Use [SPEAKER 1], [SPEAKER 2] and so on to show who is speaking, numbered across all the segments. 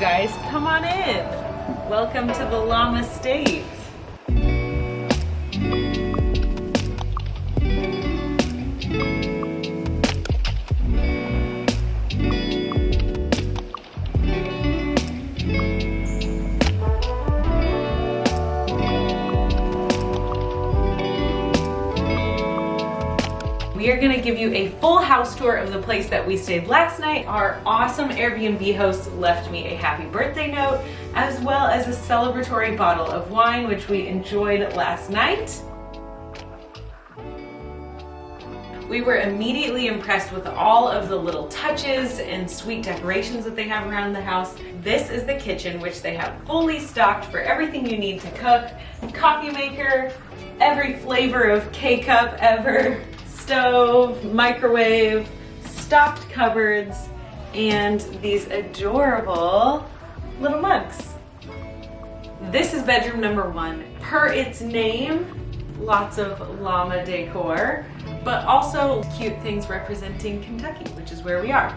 [SPEAKER 1] guys, come on in. Welcome to the Llama State. We are going to give you a full house tour of the place that we stayed last night. Our awesome Airbnb host left me a happy birthday note, as well as a celebratory bottle of wine, which we enjoyed last night. We were immediately impressed with all of the little touches and sweet decorations that they have around the house. This is the kitchen, which they have fully stocked for everything you need to cook. Coffee maker, every flavor of K-cup ever, stove, microwave, stocked cupboards, and these adorable little mugs. This is bedroom number 1. Per its name, lots of llama decor, but also cute things representing Kentucky, which is where we are.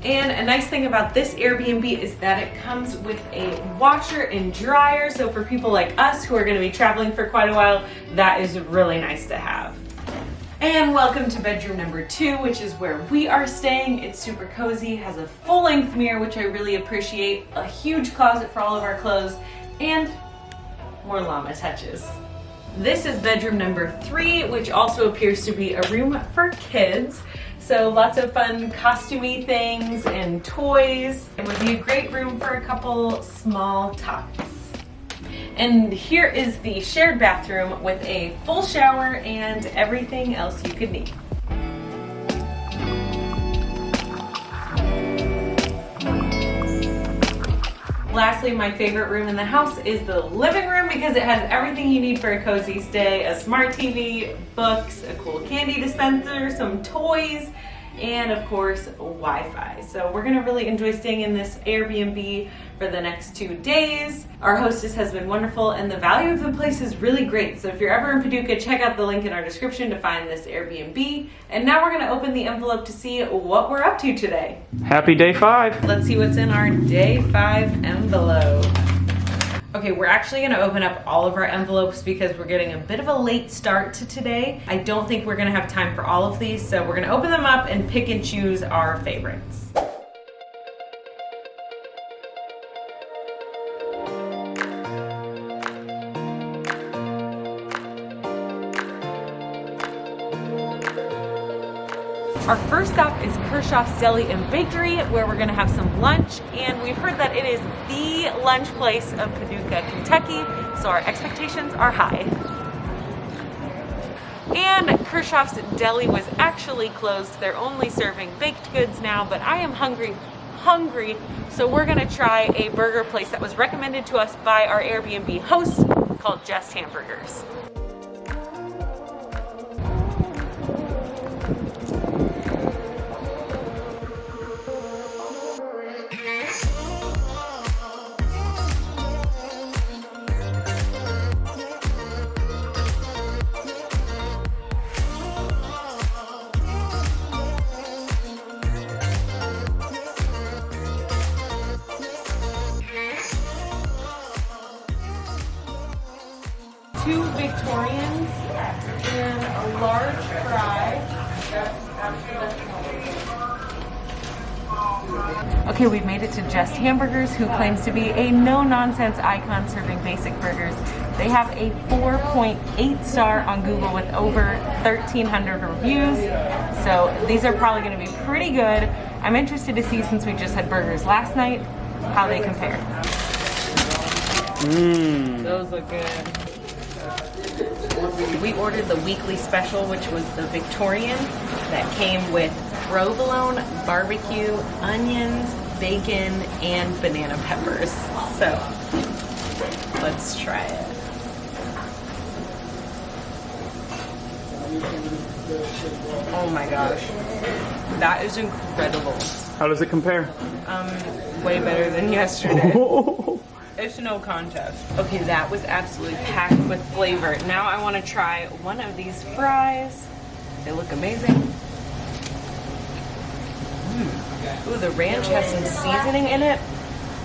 [SPEAKER 1] And a nice thing about this Airbnb is that it comes with a washer and dryer, so for people like us who are going to be traveling for quite a while, that is really nice to have. And welcome to bedroom number 2, which is where we are staying. It's super cozy, has a full-length mirror, which I really appreciate, a huge closet for all of our clothes, and more llama touches. This is bedroom number 3, which also appears to be a room for kids. So lots of fun costumey things and toys. It would be a great room for a couple small tots. And here is the shared bathroom with a full shower and everything else you could need. Lastly, my favorite room in the house is the living room because it has everything you need for a cozy stay. A smart TV, books, a cool candy dispenser, some toys, and of course, Wi-Fi. So we're gonna really enjoy staying in this Airbnb for the next 2 days. Our hostess has been wonderful and the value of the place is really great. So if you're ever in Paducah, check out the link in our description to find this Airbnb. And now we're gonna open the envelope to see what we're up to today.
[SPEAKER 2] Happy day 5.
[SPEAKER 1] Let's see what's in our day 5 envelope. Okay, we're actually gonna open up all of our envelopes because we're getting a bit of a late start to today. I don't think we're gonna have time for all of these, so we're gonna open them up and pick and choose our favorites. Our first stop is Kirchhoff's Deli and Bakery, where we're gonna have some lunch, and we've heard that it is the lunch place of Paducah, Kentucky, so our expectations are high. And Kirchhoff's Deli was actually closed. They're only serving baked goods now, but I am hungry, so we're gonna try a burger place that was recommended to us by our Airbnb host called Just Hamburgers. Two Victorians and a large fry. Okay, we've made it to Just Hamburgers, who claims to be a no-nonsense icon serving basic burgers. They have a 4.8 star on Google with over 1,300 reviews, so these are probably going to be pretty good. I'm interested to see, since we just had burgers last night, how they compare. Those look good. We ordered the weekly special, which was the Victorian, that came with provolone, barbecue, onions, bacon, and banana peppers. So, let's try it. Oh my gosh, that is incredible.
[SPEAKER 2] How does it compare?
[SPEAKER 1] Way better than yesterday. It's no contest. Okay, that was absolutely packed with flavor. Now I want to try one of these fries. They look amazing. Ooh, the ranch has some seasoning in it,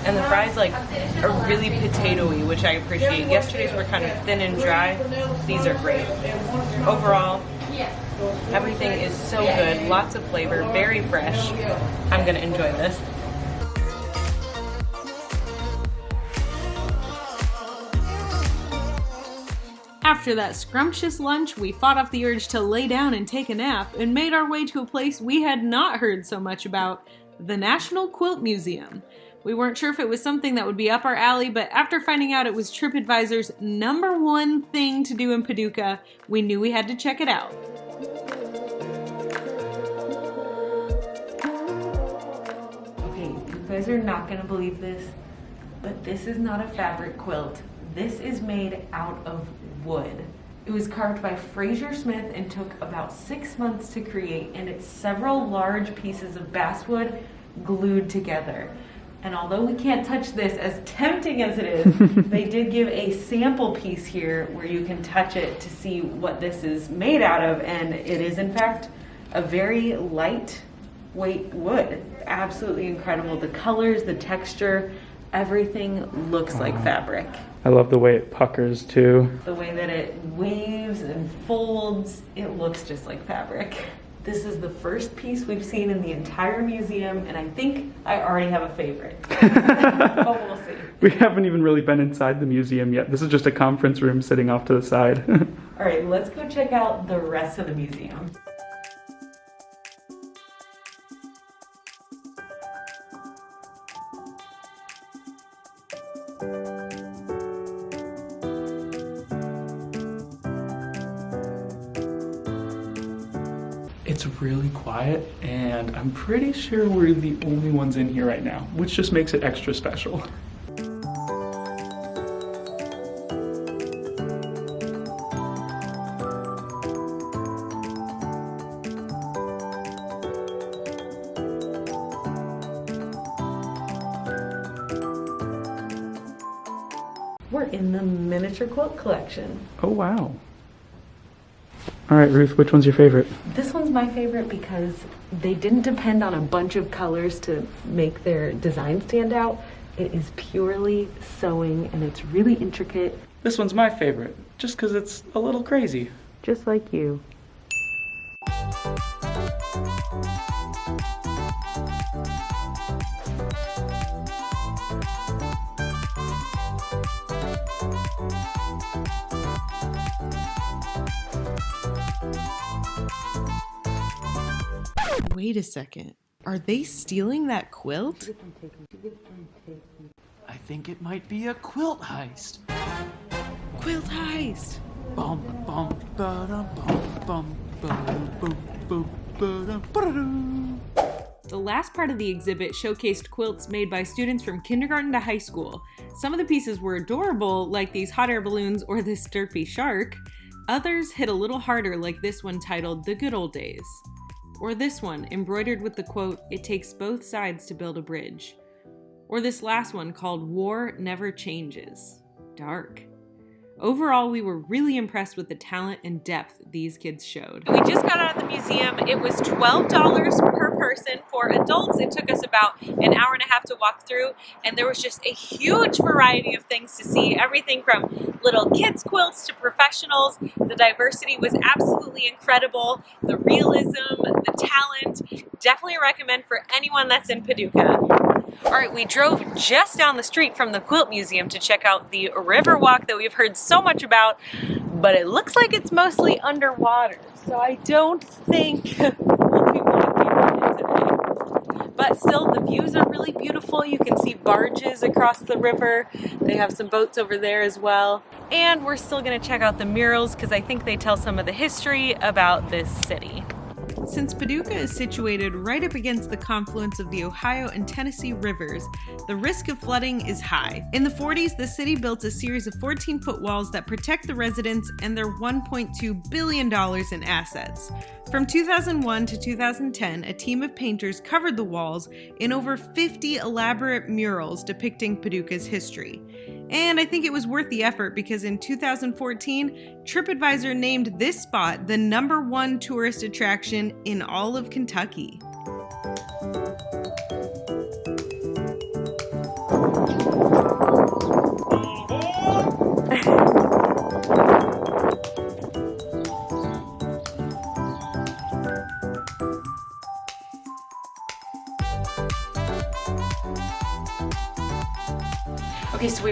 [SPEAKER 1] And the fries like are really potatoey, which I appreciate. Yesterday's were kind of thin and dry. These are great. Overall, everything is so good. Lots of flavor, very fresh. I'm gonna enjoy this. After that scrumptious lunch, we fought off the urge to lay down and take a nap and made our way to a place we had not heard so much about, the National Quilt Museum. We weren't sure if it was something that would be up our alley, but after finding out it was TripAdvisor's #1 thing to do in Paducah, we knew we had to check it out. Okay, you guys are not gonna believe this, but this is not a fabric quilt. This is made out of wood. It was carved by Fraser Smith and took about 6 months to create, and it's several large pieces of basswood glued together. And although we can't touch this, as tempting as it is, they did give a sample piece here where you can touch it to see what this is made out of, and it is in fact a very lightweight wood. Absolutely incredible. The colors, the texture, everything looks like fabric.
[SPEAKER 2] I love the way it puckers too.
[SPEAKER 1] The way that it waves and folds, it looks just like fabric. This is the first piece we've seen in the entire museum, and I think I already have a favorite. But we'll see.
[SPEAKER 2] We haven't even really been inside the museum yet. This is just a conference room sitting off to the side.
[SPEAKER 1] All right, let's go check out the rest of the museum.
[SPEAKER 2] It's really quiet, and I'm pretty sure we're the only ones in here right now, which just makes it extra special.
[SPEAKER 1] We're in the miniature quilt collection.
[SPEAKER 2] Oh wow. All right, Ruth, which one's your favorite?
[SPEAKER 1] This one's my favorite because they didn't depend on a bunch of colors to make their design stand out. It is purely sewing, and it's really intricate.
[SPEAKER 2] This one's my favorite, just because it's a little crazy.
[SPEAKER 1] Just like you. Wait a second. Are they stealing that quilt?
[SPEAKER 3] I think it might be a quilt heist.
[SPEAKER 1] Quilt heist!
[SPEAKER 3] Bum bum ba-dum, bum bum ba-dum, boom boom ba-dum, ba-da-dum.
[SPEAKER 1] The last part of the exhibit showcased quilts made by students from kindergarten to high school. Some of the pieces were adorable, like these hot air balloons or this derpy shark. Others hit a little harder, like this one titled The Good Old Days. Or this one, embroidered with the quote, "It takes both sides to build a bridge." Or this last one called War Never Changes. Dark. Overall, we were really impressed with the talent and depth these kids showed. We just got out of the museum. It was $12 per person. For adults, it took us about an hour and a half to walk through, and there was just a huge variety of things to see. Everything from little kids' quilts to professionals. The diversity was absolutely incredible. The realism, the talent. Definitely recommend for anyone that's in Paducah. All right, we drove just down the street from the Quilt Museum to check out the river walk that we've heard so much about, but it looks like it's mostly underwater, so I don't think we'll be walking on it today. But still, the views are really beautiful. You can see barges across the river. They have some boats over there as well. And we're still gonna check out the murals because I think they tell some of the history about this city. Since Paducah is situated right up against the confluence of the Ohio and Tennessee rivers, the risk of flooding is high. In the 40s, the city built a series of 14-foot walls that protect the residents and their $1.2 billion in assets. From 2001 to 2010, a team of painters covered the walls in over 50 elaborate murals depicting Paducah's history. And I think it was worth the effort because in 2014, TripAdvisor named this spot the #1 tourist attraction in all of Kentucky.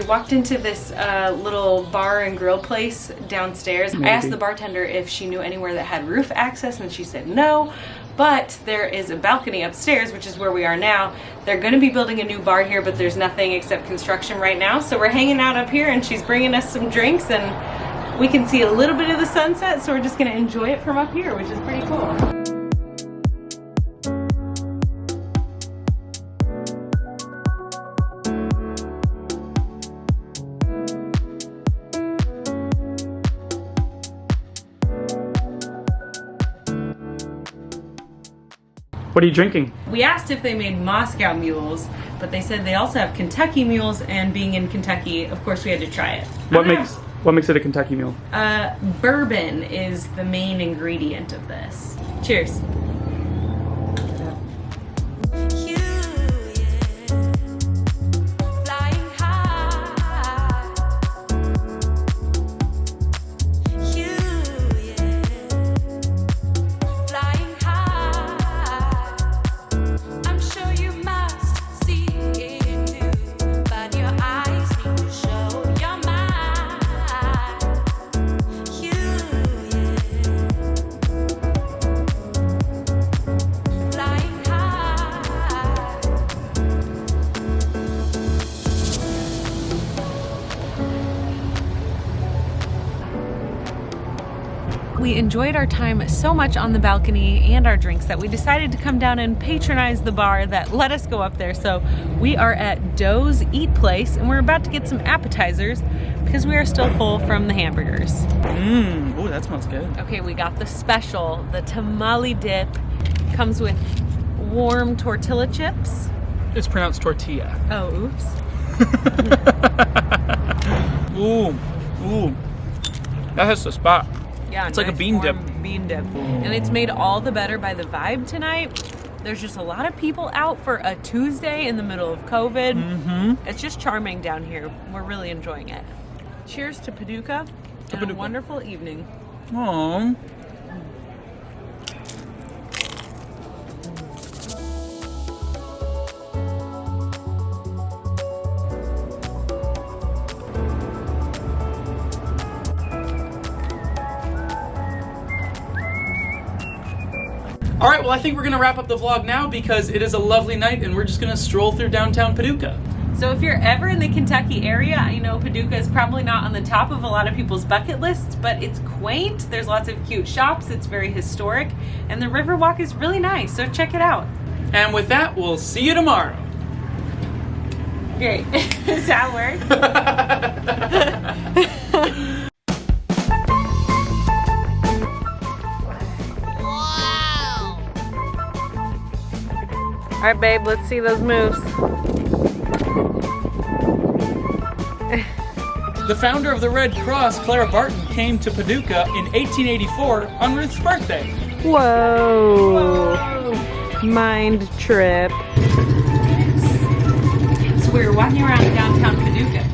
[SPEAKER 1] walked into this little bar and grill place downstairs.
[SPEAKER 2] Maybe.
[SPEAKER 1] I asked the bartender if she knew anywhere that had roof access, and she said no. But there is a balcony upstairs, which is where we are now. They're going to be building a new bar here, but there's nothing except construction right now. So we're hanging out up here, and she's bringing us some drinks, and we can see a little bit of the sunset. So we're just going to enjoy it from up here, which is pretty cool.
[SPEAKER 2] What are you drinking?
[SPEAKER 1] We asked if they made Moscow mules, but they said they also have Kentucky mules, and being in Kentucky, of course we had to try it.
[SPEAKER 2] What makes it a Kentucky mule?
[SPEAKER 1] Bourbon is the main ingredient of this. Cheers. We enjoyed our time so much on the balcony and our drinks that we decided to come down and patronize the bar that let us go up there. So we are at Doe's Eat Place, and we're about to get some appetizers because we are still full from the hamburgers.
[SPEAKER 2] Oh, that smells good.
[SPEAKER 1] Okay, we got the special, the tamale dip. Comes with warm tortilla chips.
[SPEAKER 2] It's pronounced tortilla.
[SPEAKER 1] Oh, oops.
[SPEAKER 2] Ooh. That has the spot.
[SPEAKER 1] Yeah,
[SPEAKER 2] it's like a
[SPEAKER 1] nice
[SPEAKER 2] bean dip.
[SPEAKER 1] warm bean dip. And it's made all the better by the vibe tonight. There's just a lot of people out for a Tuesday in the middle of COVID.
[SPEAKER 2] Mm-hmm.
[SPEAKER 1] It's just charming down here. We're really enjoying it. Cheers to Paducah and a wonderful evening.
[SPEAKER 2] Aww. All right, well, I think we're gonna wrap up the vlog now because it is a lovely night and we're just gonna stroll through downtown Paducah.
[SPEAKER 1] So if you're ever in the Kentucky area, I know Paducah is probably not on the top of a lot of people's bucket lists, but it's quaint. There's lots of cute shops. It's very historic, and the Riverwalk is really nice, so check it out.
[SPEAKER 2] And with that, we'll see you tomorrow.
[SPEAKER 1] Great. Does that work? All right, babe, let's see those moves.
[SPEAKER 2] The founder of the Red Cross, Clara Barton, came to Paducah in 1884 on Ruth's birthday.
[SPEAKER 1] Whoa. Mind trip. So we were walking around downtown Paducah.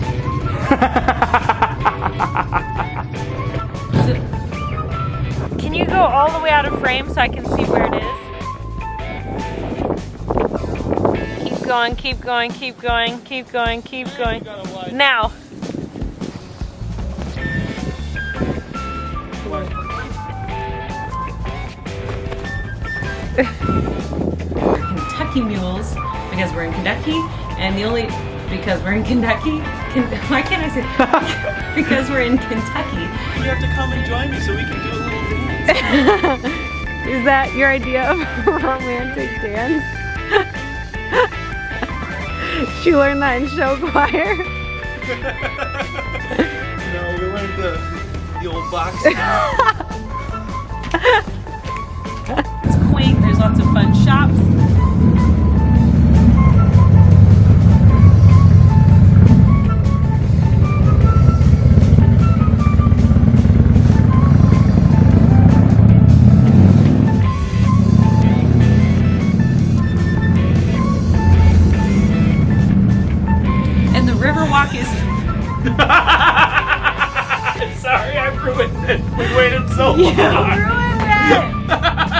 [SPEAKER 1] Can you go all the way out of frame so I can see where it is? Keep going, keep going, keep going, keep going, keep going. Now. We're Kentucky mules because we're in Kentucky, and because we're in Kentucky. Why can't I say? Because we're in Kentucky.
[SPEAKER 2] You have to come and join me so we can do a little dance.
[SPEAKER 1] Is that your idea of a romantic dance? She learned that in show choir.
[SPEAKER 2] No, we learned the old box.
[SPEAKER 1] It's quaint. There's lots of fun shops. And the Riverwalk is...
[SPEAKER 2] Sorry, I ruined it. We waited so long.
[SPEAKER 1] You ruined it!